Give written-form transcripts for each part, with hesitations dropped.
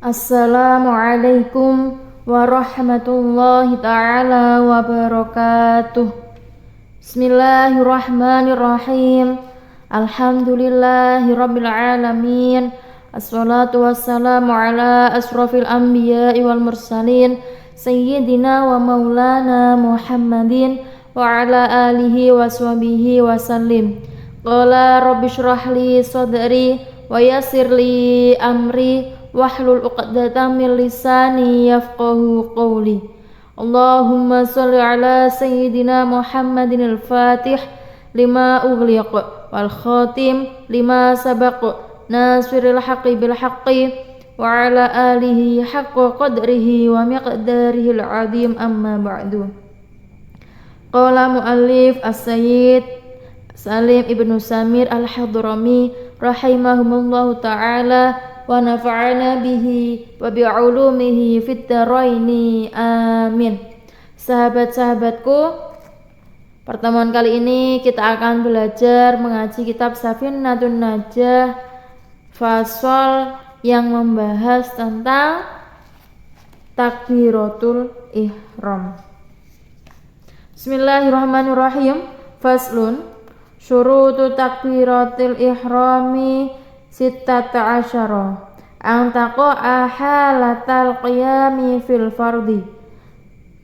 Assalamualaikum warahmatullahi ta'ala wabarakatuh. Bismillahirrahmanirrahim. Alhamdulillahi rabbil alamin. Assalatu wassalamu ala asrafil anbiya'i wal mursalin Sayyidina wa maulana Muhammadin wa ala alihi wa sahbihi wa sallim. Qala rabbi shrah li sadri wa yassir li amri wahlul 'uqdatam min lisani yafqahu qawli. Allahumma shalli ala sayyidina Muhammadin al-Fatih lima ughliq wal khatim lima sabaq nasiril haqqi bil haqqi wa ala alihi haqqa qadrihi wa miqdarihil azim, amma ba'du. Qala muallif as-sayyid Salim ibnu Samir al-Hadrami rahimahumullahu ta'ala wa nafa'ana bihi wa bi'ulumihi fid dharaini, amin. Sahabat-sahabatku, pertemuan kali ini kita akan belajar mengaji kitab Safinatun Najah, fasal yang membahas tentang takbiratul ihram. Bismillahirrahmanirrahim. Faslun syurutu takbiratil ihrami sittata asyara an taqa'a halatal qiyami fil fardi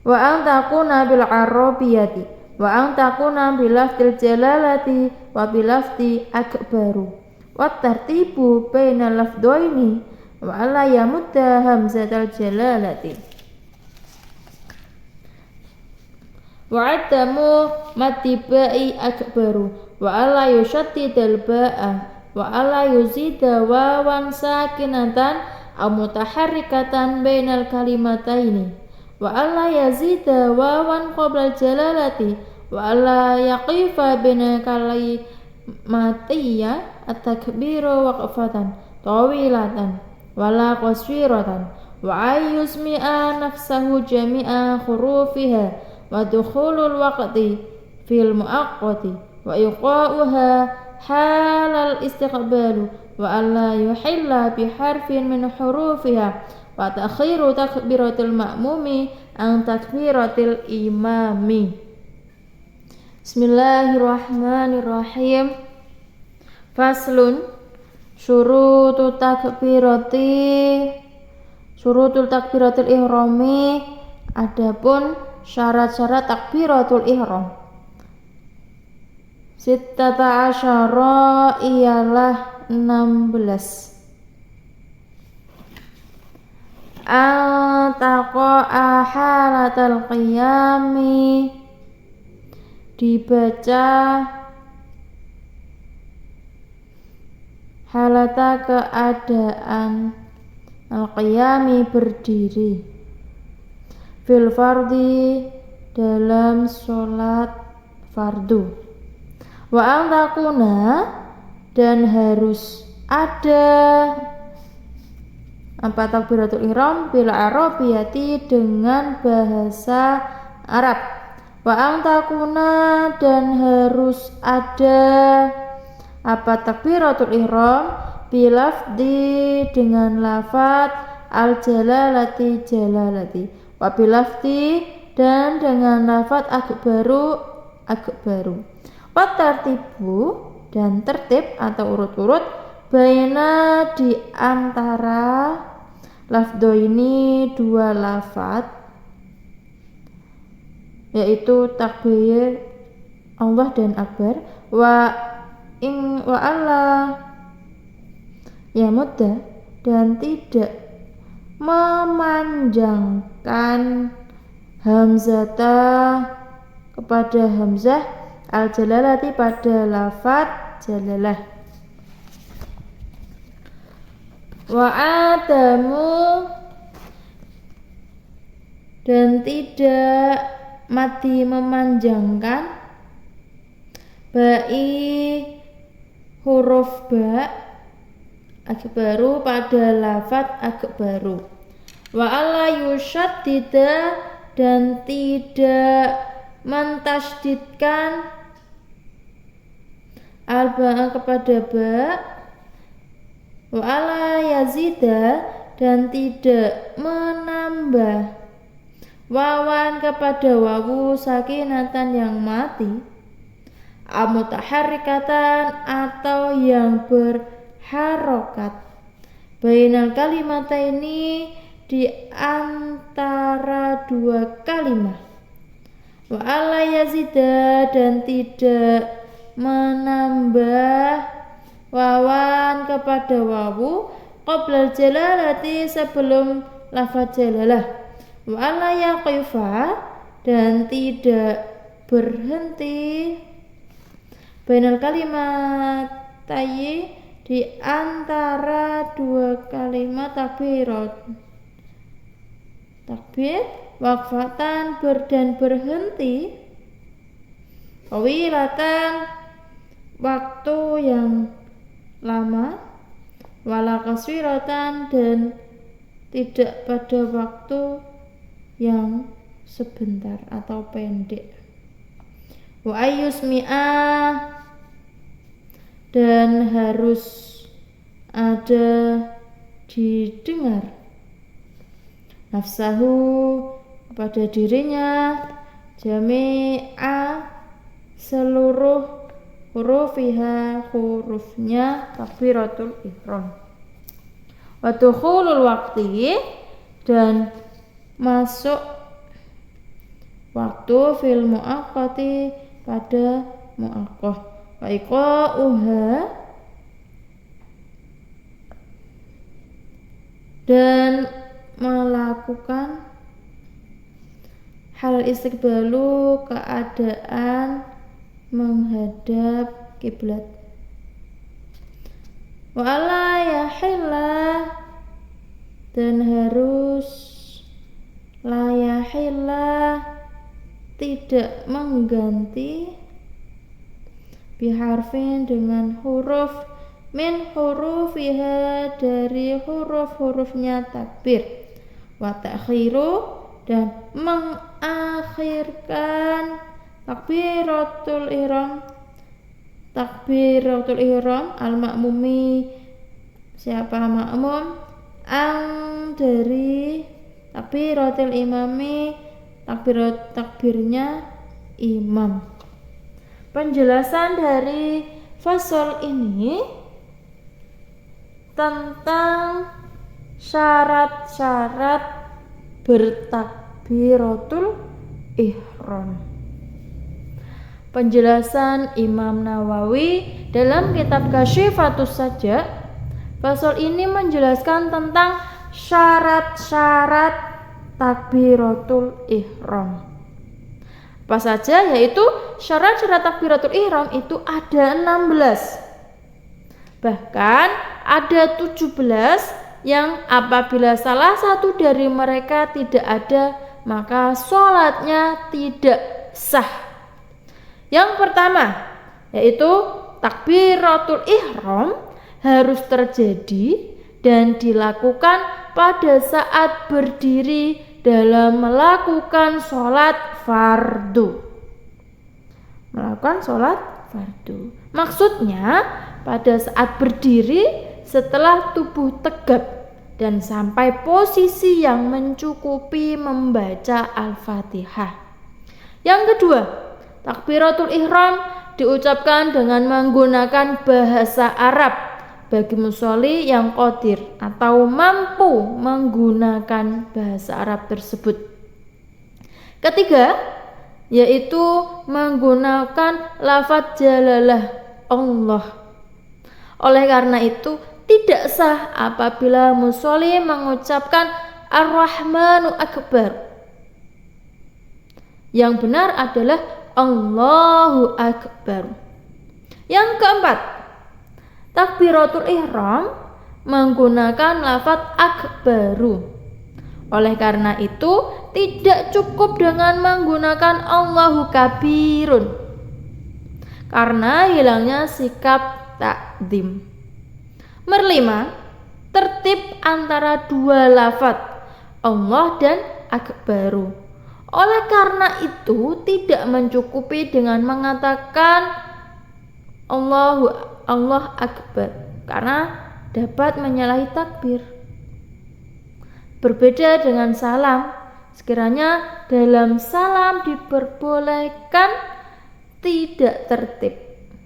wa an takuna bil arabiyati wa an takuna bil lafzil jalalati wa bil lafzi akbaru wa tartibu bainal lafdhaini wa alla yamudda hamzatal jalalati wa adamu matibai akbaru wa alla yushaddidal ba'a wa alla yuzida wawan sakinatan aw mutaharrikatan bainal kalimataini wa alla yazida wawan qabla jalalati wa alla yaqifa baina kalimatiyya at-takbiru waqfatan tawilatan wala qasiratan wa ayyusmi'a nafsahu jami'a khurufiha wa dukhulul waqti fil muaqqati wa iqa'uha halal istiqbalu wa alla yuhilla biharfin min hurufiha wa ta'khiru takbiratil ma'mumi an takbiratil imami. Bismillahirrahmanirrahim. Faslun syurutul takbiratil ihrami, adapun syarat-syarat takbiratul ihram. Sittata asyara ialah 16. Antaqa'a halatal qiyami, dibaca halata keadaan al-qiyami berdiri, fil fardi dalam sholat fardu, wa antakuna dan harus ada takbiratul ihram bil arabiyati dengan bahasa Arab, wa antakuna dan harus ada takbiratul ihram bil lafzi dengan lafaz al jalalati wa bil lafzi dan dengan lafaz akbaru Watartibu dan tertib atau urut-urut baina di antara lafdo ini dua lafaz, yaitu takbir Allah dan akbar, wa alla yamudda dan tidak memanjangkan hamzata kepada hamzah al-jalalati pada lafaz jalalah, wa adamu dan tidak mati memanjangkan ba'i huruf ba akbaru pada lafaz akbaru, wa alla yushaddida dan tidak mentasydidkan al-ba'a kepada ba, wa ala yazida dan tidak menambah wawan kepada wawu sakinatan yang mati, amutaharrikatan atau yang berharokat, bainal kalimata ini di antara dua kalimat, wa alla yazida dan tidak menambah wawan kepada wawu qoblal jalalati sebelum lafaz jalalah, wa alla yaqifa dan tidak berhenti bainal kalimat tayi di antara dua kalimat takbir wakfatan dan berhenti kawilatan waktu yang lama, wala kaswiratan dan tidak pada waktu yang sebentar atau pendek, wa ayyusmi'ah dan harus ada didengar nafsahu kepada dirinya jami'a seluruh hurufiha hurufnya takbiratul ihram, wa dukhulul waqti dan masuk waktu fil muaqqati pada muaqqah, wa iqa'uha dan melakukan hal istiqbalu keadaan menghadap kiblat, wa alla yahillah dan harus la yahillah tidak mengganti biharfin dengan huruf min hurufiha dari huruf-hurufnya takbir, wa ta'khiru dan mengakhirkan takbiratul ihram al-ma'mumi siapa makmum dari takbiratul imami takbirnya imam. Penjelasan dari fasal ini tentang syarat-syarat bertakbiratul ihram. Penjelasan Imam Nawawi dalam kitab Kasyifatus Sajak. Fasal ini menjelaskan tentang syarat-syarat takbiratul ihram. Apa saja? Yaitu syarat-syarat takbiratul ihram itu ada 16. Bahkan ada 17 yang apabila salah satu dari mereka tidak ada, maka sholatnya tidak sah. Yang pertama yaitu takbiratul ihram harus terjadi dan dilakukan pada saat berdiri dalam melakukan sholat fardu. Maksudnya pada saat berdiri setelah tubuh tegap dan sampai posisi yang mencukupi membaca Al-Fatihah. Yang kedua, takbiratul ihram diucapkan dengan menggunakan bahasa Arab bagi musholli yang qadir atau mampu menggunakan bahasa Arab tersebut. Ketiga, yaitu menggunakan lafaz jalalah Allah. Oleh karena itu tidak sah apabila musholli mengucapkan Ar-Rahmanu Akbar. Yang benar adalah Allahu Akbar. Yang keempat, takbiratul ihram menggunakan lafaz akbaru. Oleh karena itu tidak cukup dengan menggunakan Allahu kabirun karena hilangnya sikap takdim. Merlima, tertib antara dua lafaz Allah dan akbaru. Oleh karena itu tidak mencukupi dengan mengatakan Allah Akbar karena dapat menyalahi takbir. Berbeda dengan salam, sekiranya dalam salam diperbolehkan tidak tertib,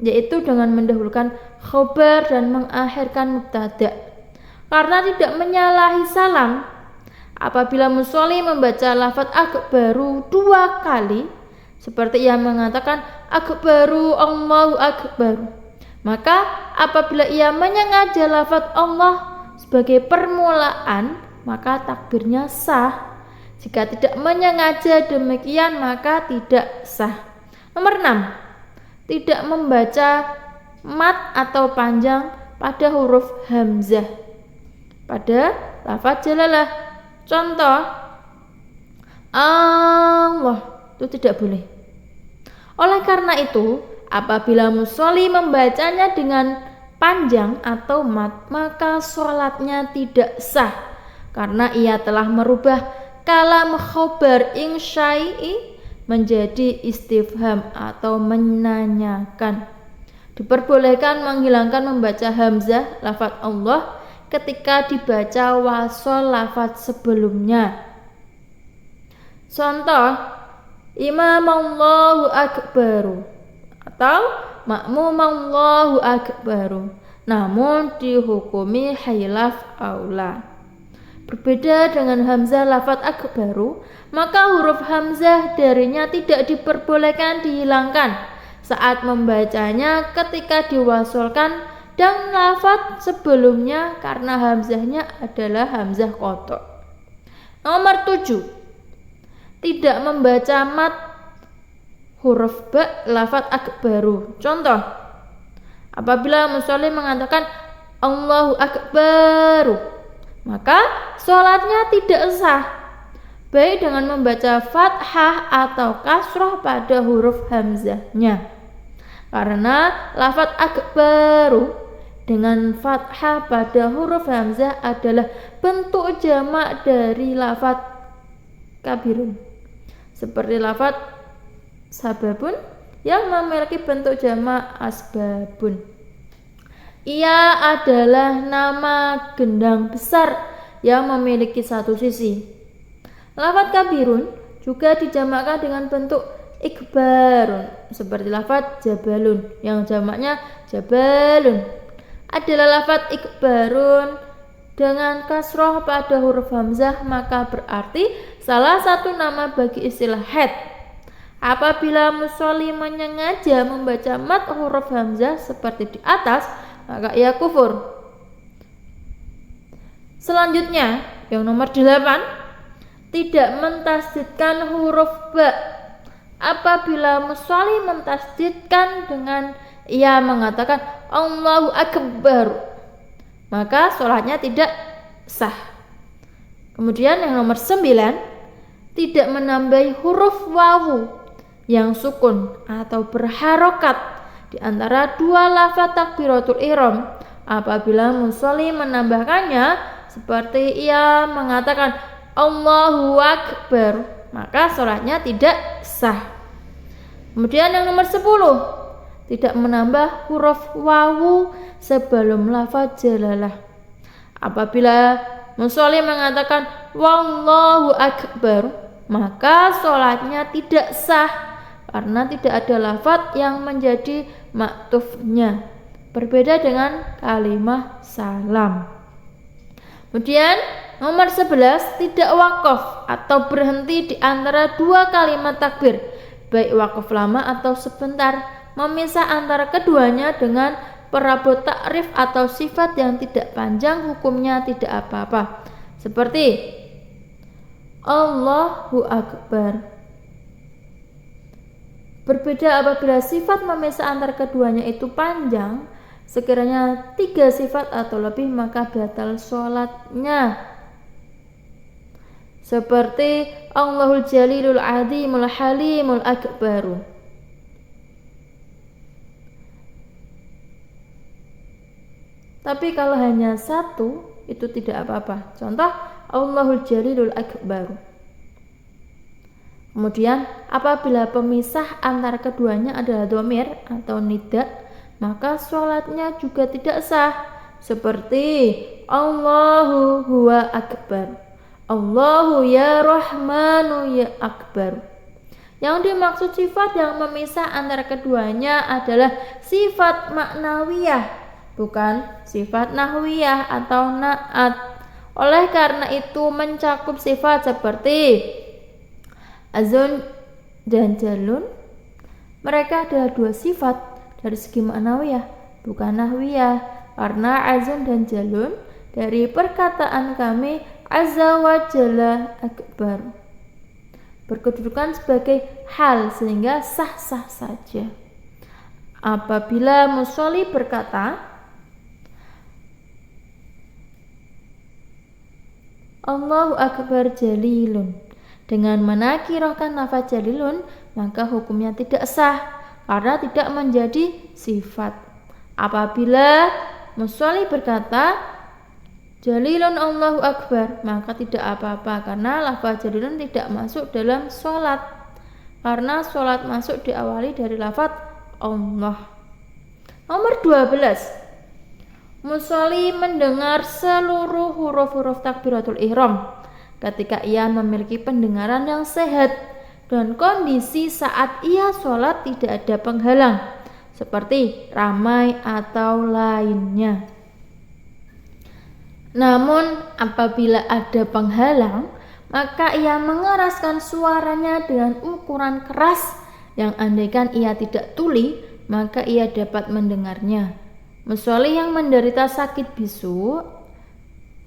yaitu dengan mendahulukan khobar dan mengakhirkan mubtada. Karena tidak menyalahi salam, apabila musolli membaca lafaz akbaru 2 kali, seperti ia mengatakan akbaru Allahu akbar, maka apabila ia menyengaja lafaz Allah sebagai permulaan, maka takbirnya sah. Jika tidak menyengaja demikian, maka tidak sah. Nomor 6, tidak membaca mat atau panjang pada huruf hamzah pada lafaz jalalah. Contoh Allah, itu tidak boleh. Oleh karena itu, apabila musolli membacanya dengan panjang atau mat, maka sholatnya tidak sah, karena ia telah merubah kalam khobar ing syai'i menjadi istifham atau menanyakan. Diperbolehkan menghilangkan membaca hamzah lafaz Allah ketika dibaca wasol lafaz sebelumnya. Contoh Imam Allahu akbaru atau makmum Allahu akbaru, namun dihukumi hilaf aula. Berbeda dengan hamzah lafaz akbaru, maka huruf hamzah darinya tidak diperbolehkan dihilangkan saat membacanya ketika diwasolkan dan lafaz sebelumnya, karena hamzahnya adalah hamzah qata'. Nomor 7, tidak membaca mat huruf ba lafaz akbaru. Contoh apabila musolli mengatakan Allahu akbaru, maka sholatnya tidak sah, baik dengan membaca fathah atau kasroh pada huruf hamzahnya, karena lafaz akbaru dengan fathah pada huruf hamzah adalah bentuk jamak dari lafaz kabirun, seperti lafaz sababun yang memiliki bentuk jamak asbabun. Ia adalah nama gendang besar yang memiliki satu sisi. Lafaz kabirun juga dijamakkan dengan bentuk ikbarun, seperti lafaz jabalun yang jamaknya jabalun. Adalah lafaz ikbarun dengan kasroh pada huruf hamzah, maka berarti salah satu nama bagi istilah head. Apabila musolli menyengaja membaca mat huruf hamzah seperti di atas, maka ia kufur. Selanjutnya, yang nomor 8, tidak mentasdidkan huruf ba. Apabila musolli mentasdidkan dengan ia mengatakan Allahu akbar, maka sholatnya tidak sah. Kemudian yang nomor 9, tidak menambahi huruf wawu yang sukun atau berharokat di antara dua lafaz takbiratul ihram. Apabila musolli menambahkannya seperti ia mengatakan Allahu akbar, maka sholatnya tidak sah. Kemudian yang nomor 10, tidak menambah huruf wawu sebelum lafaz jalalah. Apabila musolli mengatakan wallahu akbar, maka sholatnya tidak sah, karena tidak ada lafaz yang menjadi maktufnya, berbeda dengan kalimah salam. Kemudian nomor 11, tidak wakaf atau berhenti di antara dua kalimat takbir, baik wakaf lama atau sebentar, memisah antara keduanya dengan perabot takrif atau sifat yang tidak panjang, hukumnya tidak apa-apa, seperti Allahu akbar. Berbeda apabila sifat memisah antara keduanya itu panjang, sekiranya 3 sifat atau lebih, maka batal sholatnya, seperti Allahul Jalilul Azimul Halimul Akbaru. Tapi kalau hanya 1 itu tidak apa-apa. Contoh Allahul Jalilul Akbaru. Kemudian apabila pemisah antara keduanya adalah dhamir atau nida, maka sholatnya juga tidak sah, seperti Allahu huwa akbar, Allahu ya Rahmanu ya Akbar. Yang dimaksud sifat yang memisah antara keduanya adalah sifat maknawiyah, bukan sifat nahwiyah atau naat. Oleh karena itu mencakup sifat seperti azun dan jalun. Mereka adalah dua sifat dari segi maknawiyah, bukan nahwiyah. Karena azun dan jalun dari perkataan kami azza wa jalla akbar, berkedudukan sebagai hal sehingga sah-sah saja. Apabila musolli berkata Allahu akbar jalilun dengan menakirahkan lafaz jalilun, maka hukumnya tidak sah karena tidak menjadi sifat. Apabila musolli berkata jalilun Allahu akbar, maka tidak apa-apa karena lafaz jalilun tidak masuk dalam sholat, karena sholat masuk diawali dari lafaz Allah. Nomor 12, musolli mendengar seluruh huruf-huruf takbiratul ihram ketika ia memiliki pendengaran yang sehat dan kondisi saat ia sholat tidak ada penghalang seperti ramai atau lainnya. Namun apabila ada penghalang, maka ia mengeraskan suaranya dengan ukuran keras yang andaikan ia tidak tuli, maka ia dapat mendengarnya. Musolli yang menderita sakit bisu,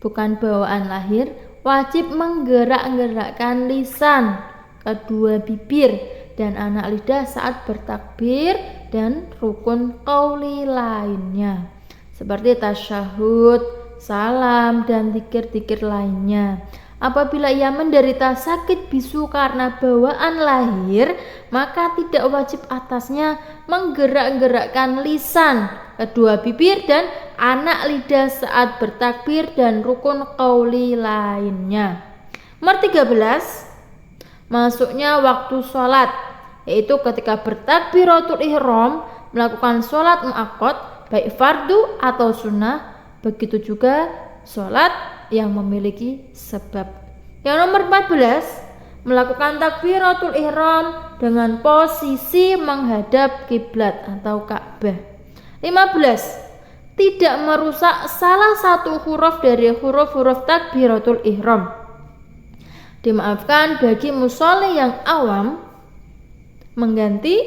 bukan bawaan lahir, wajib menggerak-gerakkan lisan, kedua bibir, dan anak lidah saat bertakbir dan rukun qauli lainnya seperti tasyahud, salam, dan zikir-zikir lainnya. Apabila ia menderita sakit bisu karena bawaan lahir, maka tidak wajib atasnya menggerak-gerakkan lisan, kedua bibir, dan anak lidah saat bertakbir dan rukun qauli lainnya. Nomor 13, masuknya waktu sholat, yaitu ketika bertakbiratul ihram melakukan sholat muakkad baik fardu atau sunnah, begitu juga sholat yang memiliki sebab. Yang nomor 14, melakukan takbiratul ihram dengan posisi menghadap kiblat atau Ka'bah. 15, tidak merusak salah satu huruf dari huruf-huruf takbiratul ihram. Dimaafkan bagi musolli yang awam mengganti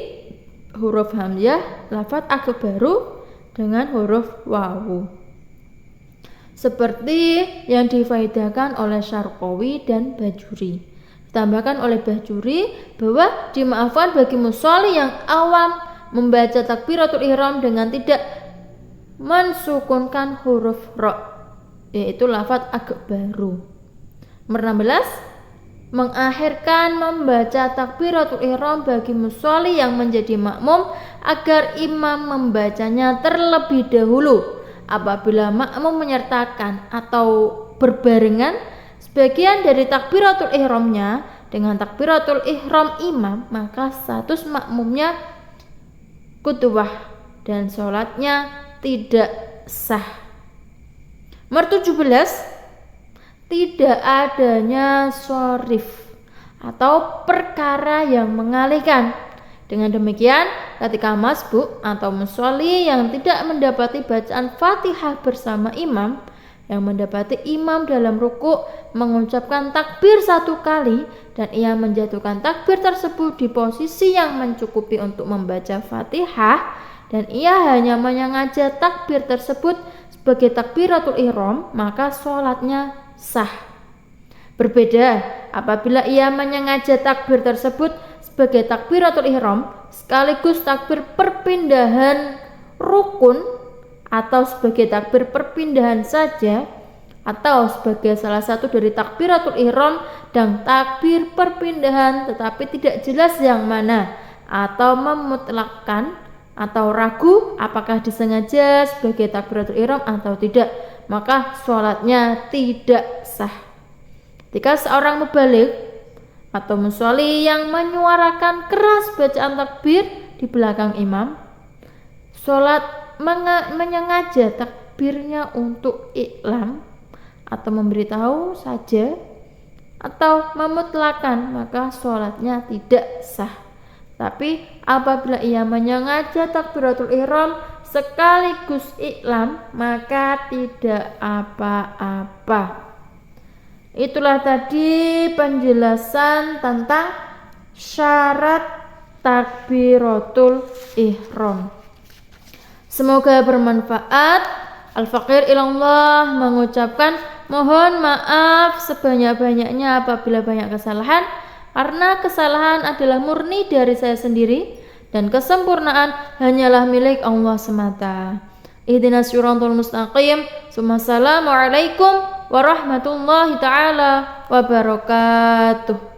huruf hamzah lafaz akbaru dengan huruf wawu, seperti yang difaedahkan oleh Syarqawi dan Bajuri. Ditambahkan oleh Bajuri bahwa dimaafkan bagi musolli yang awam membaca takbiratul ihram dengan tidak mensukunkan huruf ra, yaitu lafaz akbaru. Nomor 16, mengakhirkan membaca takbiratul ihram bagi musolli yang menjadi makmum agar imam membacanya terlebih dahulu. Apabila makmum menyertakan atau berbarengan sebagian dari takbiratul ihramnya dengan takbiratul ihram imam, maka status makmumnya qudwah dan sholatnya tidak sah. Nomor 17, tidak adanya sharif atau perkara yang mengalihkan. Dengan demikian, ketika masbuk atau musolli yang tidak mendapati bacaan Fatihah bersama imam, yang mendapati imam dalam ruku mengucapkan takbir satu kali dan ia menjatuhkan takbir tersebut di posisi yang mencukupi untuk membaca Fatihah dan ia hanya menyengaja takbir tersebut sebagai takbiratul ihram, maka sholatnya sah. Berbeda apabila ia menyengaja takbir tersebut sebagai takbiratul ihram sekaligus takbir perpindahan rukun atau sebagai takbir perpindahan saja atau sebagai salah satu dari takbiratul ihram dan takbir perpindahan tetapi tidak jelas yang mana, atau memutlakkan atau ragu apakah disengaja sebagai takbiratul ihram atau tidak, maka sholatnya tidak sah. Jika seorang mubaligh atau musolli yang menyuarakan keras bacaan takbir di belakang imam, sholat menyengaja takbirnya untuk iklam atau memberitahu saja, atau memutlakan, maka sholatnya tidak sah. Tapi apabila ia menyengaja takbiratul ihram sekaligus iklam, maka tidak apa-apa. Itulah tadi penjelasan tentang syarat takbiratul ihram. Semoga bermanfaat. Al-Faqir ilallah mengucapkan mohon maaf sebanyak-banyaknya apabila banyak kesalahan, karena kesalahan adalah murni dari saya sendiri dan kesempurnaan hanyalah milik Allah semata. Ihdinas siratal mustaqim. Assalamualaikum warahmatullahi taala wabarakatuh.